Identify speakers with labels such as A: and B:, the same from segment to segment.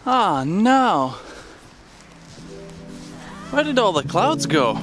A: Ah, no. Where did all the clouds go?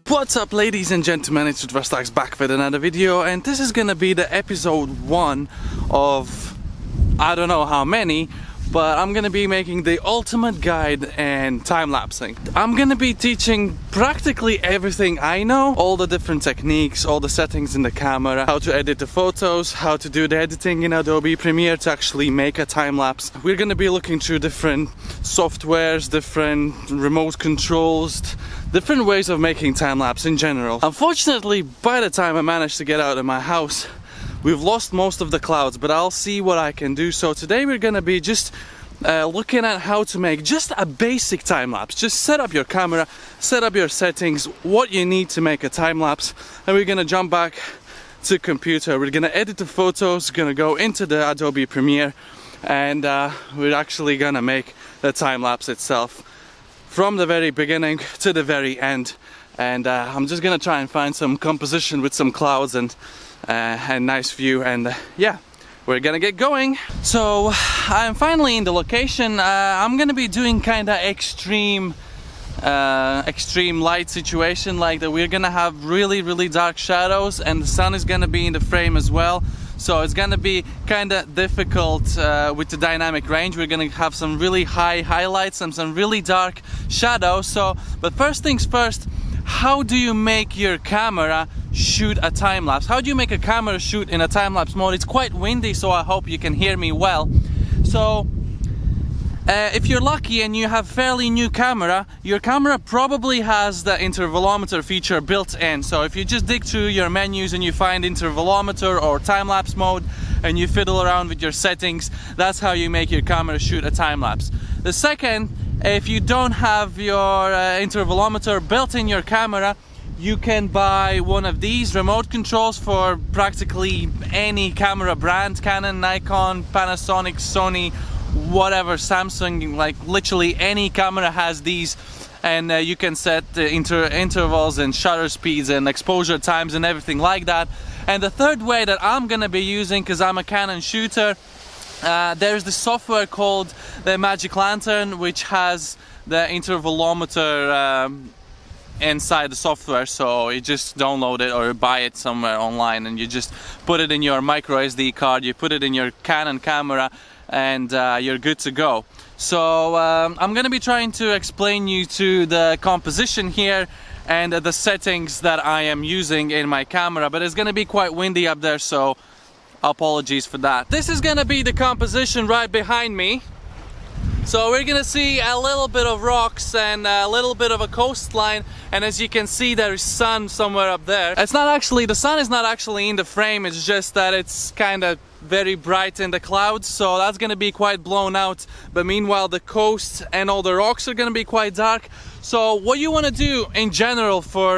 A: What's up, ladies and gentlemen, it's Rustlax back with another video, and this is gonna be the episode 1 of I don't know how many, but I'm gonna be making the ultimate guide and time-lapsing. I'm gonna be teaching practically everything I know, all the different techniques, all the settings in the camera, how to edit the photos, how to do the editing in Adobe Premiere to actually make a time-lapse. We're gonna be looking through different softwares, different remote controls, different ways of making time-lapse in general. Unfortunately, by the time I managed to get out of my house, we've lost most of the clouds, but I'll see what I can do. So today we're gonna be just looking at how to make just a basic time-lapse. Just set up your camera, set up your settings, what you need to make a time-lapse, and we're gonna jump back to computer. We're gonna edit the photos, gonna go into the Adobe Premiere, and we're actually gonna make the time-lapse itself from the very beginning to the very end. And I'm just gonna try and find some composition with some clouds and nice view, and yeah, we're gonna get going. So I'm finally in the location. I'm gonna be doing kind of extreme light situation, like that. We're gonna have really dark shadows, and the sun is gonna be in the frame as well, so it's gonna be kind of difficult with the dynamic range. We're gonna have some really high highlights and some really dark shadows. So, but first things first, how do you make your camera shoot a time-lapse? How do you make a camera shoot in a time-lapse mode? It's quite windy, so I hope you can hear me well. So if you're lucky and you have fairly new camera, your camera probably has the intervalometer feature built in. So if you just dig through your menus and you find intervalometer or time-lapse mode and you fiddle around with your settings, that's how you make your camera shoot a time-lapse. The second, if you don't have your intervalometer built in your camera, you can buy one of these remote controls for practically any camera brand: Canon, Nikon, Panasonic, Sony, whatever, Samsung, like literally any camera has these. And you can set the intervals and shutter speeds and exposure times and everything like that. And the third way that I'm gonna be using, because I'm a Canon shooter, there's the software called the Magic Lantern, which has the intervalometer inside the software. So you just download it or buy it somewhere online, and you just put it in your micro SD card, you put it in your Canon camera, and you're good to go. So I'm gonna be trying to explain you to the composition here and the settings that I am using in my camera, but it's gonna be quite windy up there, so apologies for that. This is gonna be the composition right behind me. So we're gonna see a little bit of rocks and a little bit of a coastline, and as you can see, there is sun somewhere up there. It's not actually, the sun is not actually in the frame, it's just that it's kind of very bright in the clouds, so that's gonna be quite blown out. But meanwhile, the coast and all the rocks are gonna be quite dark. So what you want to do in general for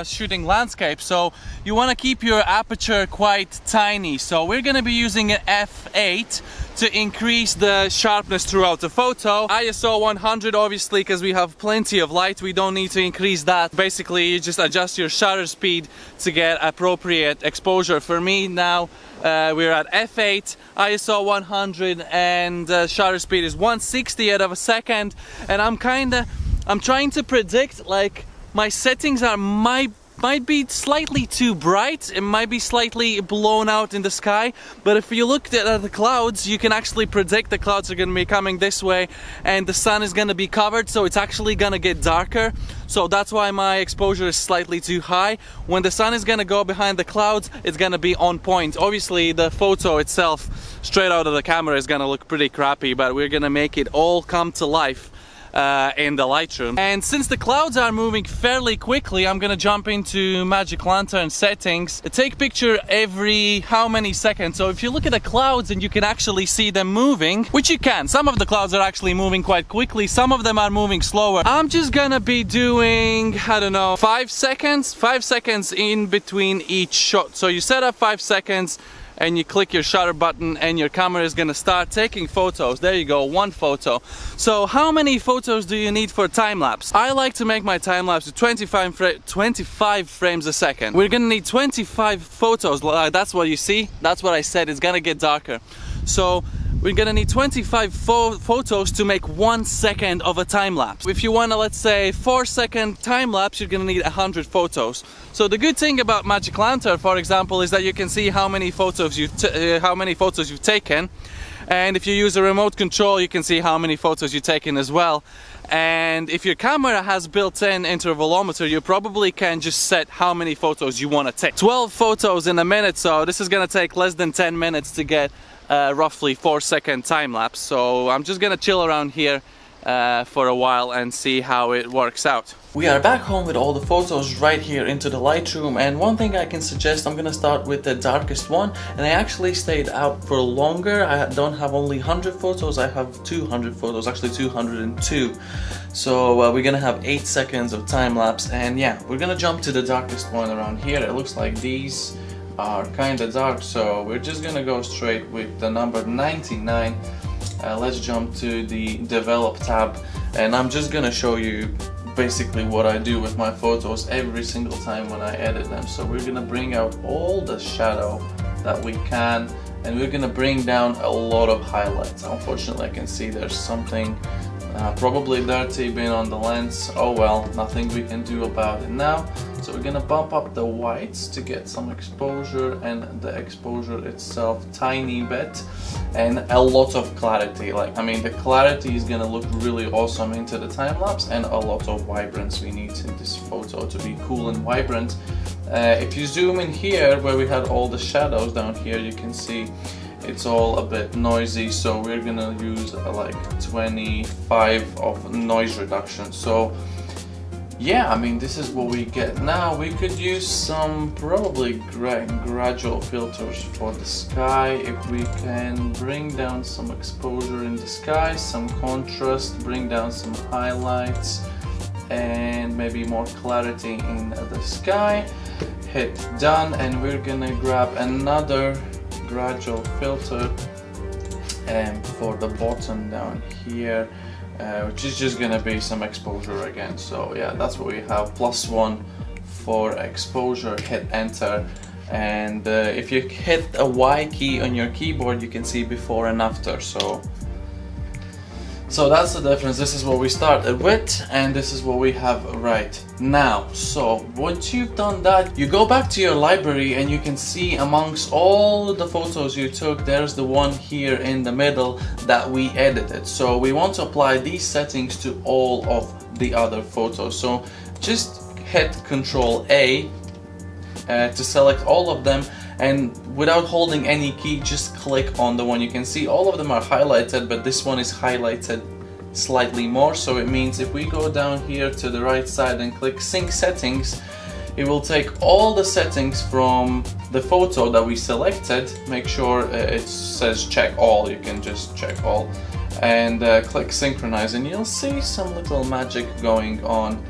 A: shooting landscape, so you want to keep your aperture quite tiny. So we're going to be using an f8 to increase the sharpness throughout the photo. ISO 100 obviously, because we have plenty of light, we don't need to increase that. Basically you just adjust your shutter speed to get appropriate exposure. For me now, we're at f8, ISO 100, and shutter speed is 1/60th of a second, and I'm trying to predict, like, my settings might might be slightly too bright, it might be slightly blown out in the sky, but if you look at the clouds, you can actually predict the clouds are going to be coming this way and the sun is going to be covered, so it's actually going to get darker. So that's why my exposure is slightly too high. When the sun is going to go behind the clouds, it's going to be on point. Obviously the photo itself straight out of the camera is going to look pretty crappy, but we're going to make it all come to life in the Lightroom. And since the clouds are moving fairly quickly, I'm gonna jump into Magic Lantern settings. Take picture every how many seconds. So if you look at the clouds and you can actually see them moving, which you can, some of the clouds are actually moving quite quickly, some of them are moving slower. I'm just gonna be doing, I don't know, 5 seconds in between each shot. So you set up 5 seconds and you click your shutter button and your camera is gonna start taking photos. There you go, 1 photo. So how many photos do you need for time-lapse? I like to make my time-lapse to 25 frames a second. We're gonna need 25 photos. That's what you see, that's what I said, it's gonna get darker. So we're gonna need 25 photos to make 1 second of a time-lapse. If you wanna, let's say, 4-second time-lapse, you're gonna need 100 photos. So the good thing about Magic Lantern, for example, is that you can see how many photos you've taken. And if you use a remote control, you can see how many photos you've taken as well. And if your camera has built-in intervalometer, you probably can just set how many photos you want to take. 12 photos in a minute, so this is gonna take less than 10 minutes to get roughly 4-second time-lapse. So I'm just gonna chill around here for a while and see how it works out. We are back home with all the photos right here into the Lightroom, and one thing I can suggest, I'm gonna start with the darkest one, and I actually stayed out for longer. I don't have only 100 photos, I have 200 photos, actually 202. So we're gonna have 8 seconds of time-lapse, and yeah, we're gonna jump to the darkest one around here. It looks like these are kinda dark, so we're just gonna go straight with the number 99. Let's jump to the develop tab, and I'm just gonna show you basically what I do with my photos every single time when I edit them. So we're gonna bring out all the shadow that we can, and we're gonna bring down a lot of highlights. Unfortunately, I can see there's something probably dirty been on the lens. Oh well, nothing we can do about it now. So we're gonna bump up the whites to get some exposure, and the exposure itself tiny bit, and a lot of clarity. Like, I mean, the clarity is gonna look really awesome into the time-lapse, and a lot of vibrance we need in this photo to be cool and vibrant. If you zoom in here where we had all the shadows down here, you can see it's all a bit noisy, so we're gonna use like 25 of noise reduction. So yeah, I mean, this is what we get. Now we could use some probably gradual filters for the sky. If we can bring down some exposure in the sky, some contrast, bring down some highlights, and maybe more clarity in the sky. Hit done, and we're gonna grab another gradual filter for the bottom down here, which is just gonna be some exposure again. So yeah, that's what we have, +1 for exposure. Hit enter, and if you hit a Y key on your keyboard, you can see before and after. So that's the difference. This is what we started with, and this is what we have right now. So once you've done that, you go back to your library, and you can see amongst all the photos you took, there's the one here in the middle that we edited. So we want to apply these settings to all of the other photos. So just hit Ctrl A to select all of them, and without holding any key, just click on the one. You can see all of them are highlighted, but this one is highlighted slightly more. So it means if we go down here to the right side and click sync settings, it will take all the settings from the photo that we selected. Make sure it says check all, you can just check all, and click synchronize, and you'll see some little magic going on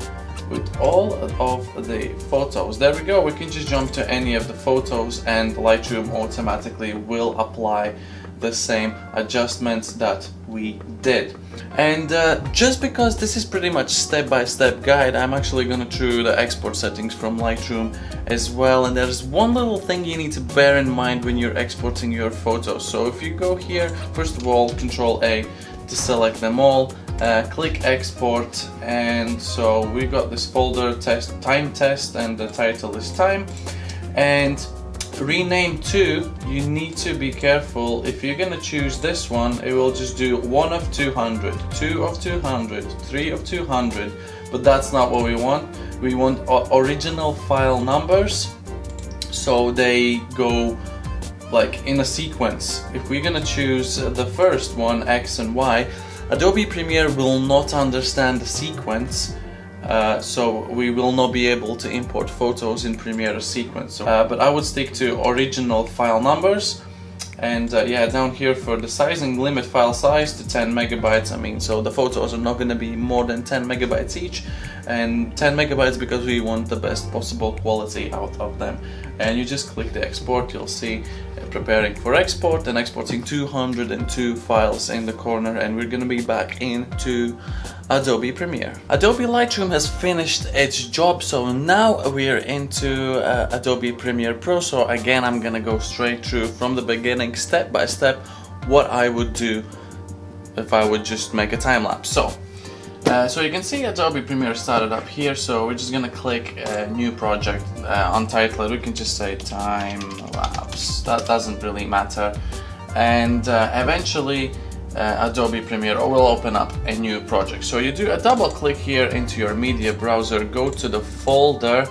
A: with all of the photos. There we go, we can just jump to any of the photos, and Lightroom automatically will apply the same adjustments that we did. And just because this is pretty much step-by-step guide, I'm actually gonna do the export settings from Lightroom as well, and there's one little thing you need to bear in mind when you're exporting your photos. So if you go here, first of all, Ctrl A to select them all, click export, and so we got this folder time test, and the title is time, and rename to, you need to be careful. If you're gonna choose this one, it will just do 1 of 200, 2 of 200, 3 of 200, but that's not what we want. We want original file numbers, so they go like in a sequence. If we're gonna choose the first one, X and Y, Adobe Premiere will not understand the sequence, so we will not be able to import photos in Premiere sequence. But I would stick to original file numbers, and yeah, down here for the sizing, limit file size to 10 megabytes. I mean, so the photos are not going to be more than 10 megabytes each, and 10 megabytes because we want the best possible quality out of them. And you just click the export, you'll see preparing for export and exporting 202 files in the corner, and we're gonna be back into Adobe Premiere. Adobe Lightroom has finished its job, so now we're into Adobe Premiere Pro. So again, I'm gonna go straight through from the beginning, step by step, what I would do if I would just make a time lapse. So you can see Adobe Premiere started up here, so we're just gonna click new project, untitled. We can just say time lapse, that doesn't really matter, and eventually Adobe Premiere will open up a new project. So you do a double click here into your media browser, go to the folder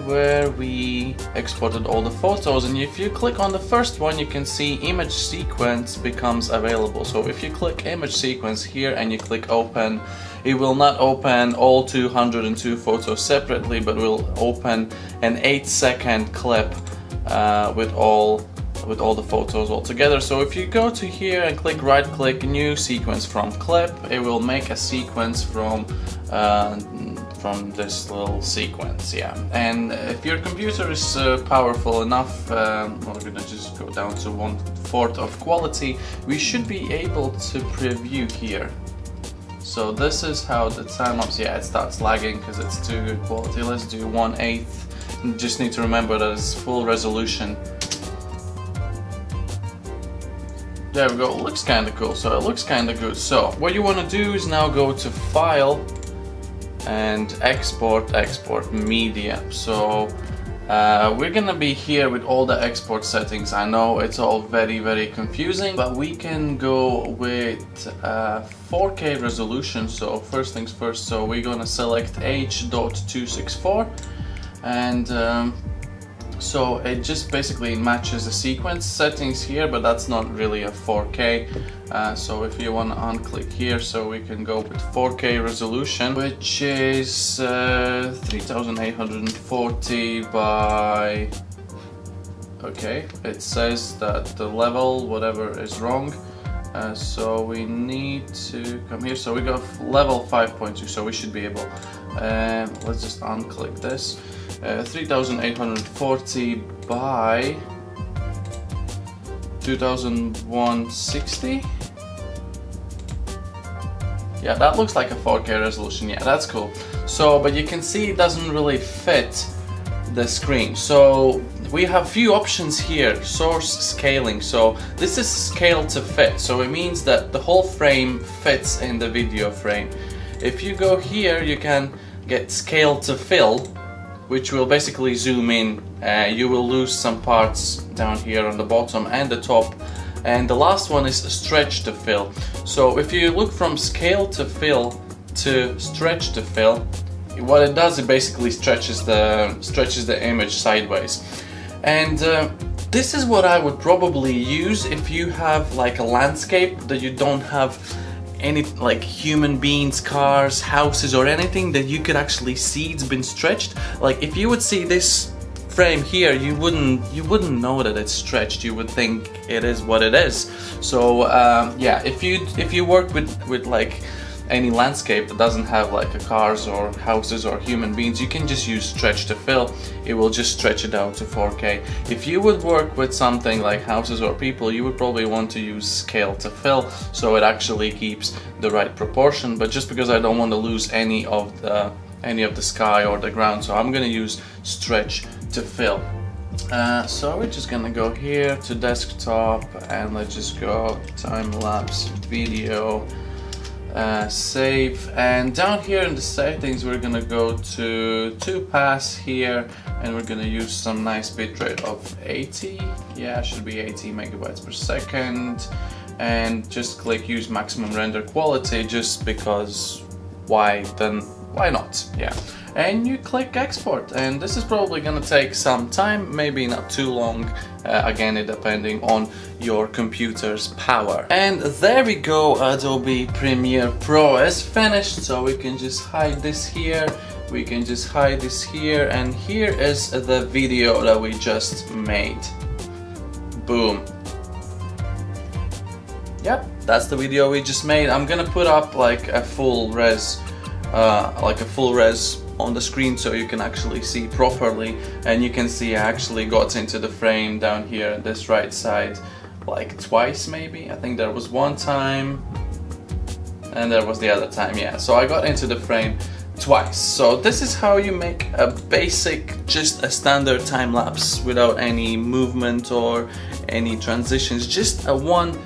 A: where we exported all the photos, and if you click on the first one, you can see image sequence becomes available. So if you click image sequence here and you click open, it will not open all 202 photos separately, but will open an 8-second clip with all the photos all together. So if you go to here and click right click new sequence from clip, it will make a sequence from this little sequence, yeah. And if your computer is powerful enough, we're gonna just go down to 1/4 of quality, we should be able to preview here. So this is how the time lapse, yeah, it starts lagging because it's too good quality. Let's do 1/8. You just need to remember that it's full resolution. There we go, it looks kind of cool, so it looks kind of good. So what you want to do is now go to File and export media. So we're gonna be here with all the export settings. I know it's all very confusing, but we can go with 4K resolution. So first things first, so we're gonna select H.264, and so it just basically matches the sequence settings here, but that's not really a 4K. So if you want to unclick here, so we can go with 4K resolution, which is 3840 by... Okay, it says that the level, whatever, is wrong. So we need to come here. So we got level 5.2, so we should be able... let's just unclick this. 3840 by 2160. Yeah, that looks like a 4K resolution. Yeah, that's cool. So, but you can see it doesn't really fit the screen. So we have few options here. Source scaling. So this is scale to fit. So it means that the whole frame fits in the video frame. If you go here, you can get scale to fill, which will basically zoom in. You will lose some parts down here on the bottom and the top. And the last one is stretch to fill. So if you look from scale to fill to stretch to fill, what it does, it basically stretches the image sideways. And this is what I would probably use if you have like a landscape that you don't have any like human beings, cars, houses or anything that you could actually see it's been stretched. Like if you would see this frame here, you wouldn't know that it's stretched. You would think it is what it is. So yeah, if you work with like any landscape that doesn't have like a cars or houses or human beings, you can just use stretch to fill. It will just stretch it out to 4K. If you would work with something like houses or people, you would probably want to use scale to fill, so it actually keeps the right proportion. But just because I don't want to lose any of the sky or the ground, so I'm gonna use stretch to fill. So we're just gonna go here to desktop and let's just go time lapse video. save, and down here in the settings we're gonna go to 2pass here, and we're gonna use some nice bitrate of 80, yeah, should be 80 megabytes per second, and just click use maximum render quality, just because why not, yeah. And you click export, and this is probably gonna take some time, maybe not too long, again it depending on your computer's power. And there we go, Adobe Premiere Pro is finished, so we can just hide this here, we can just hide this here, and here is the video that we just made. Boom. Yep, that's the video we just made. I'm gonna put up like a full res on the screen so you can actually see properly, and you can see I actually got into the frame down here on this right side like twice maybe. I think there was one time and there was the other time, yeah. So I got into the frame twice. So this is how you make a basic, just a standard time lapse without any movement or any transitions, just a one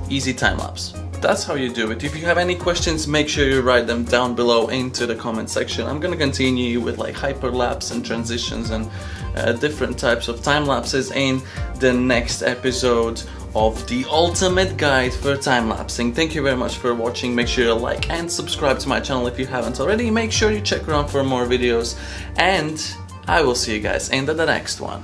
A: easy time lapse. That's how you do it. If you have any questions, make sure you write them down below into the comment section. I'm gonna continue with like hyperlapse and transitions and different types of time lapses in the next episode of the ultimate guide for time lapsing. Thank you very much for watching. Make sure you like and subscribe to my channel if you haven't already. Make sure you check around for more videos, and I will see you guys in the next one.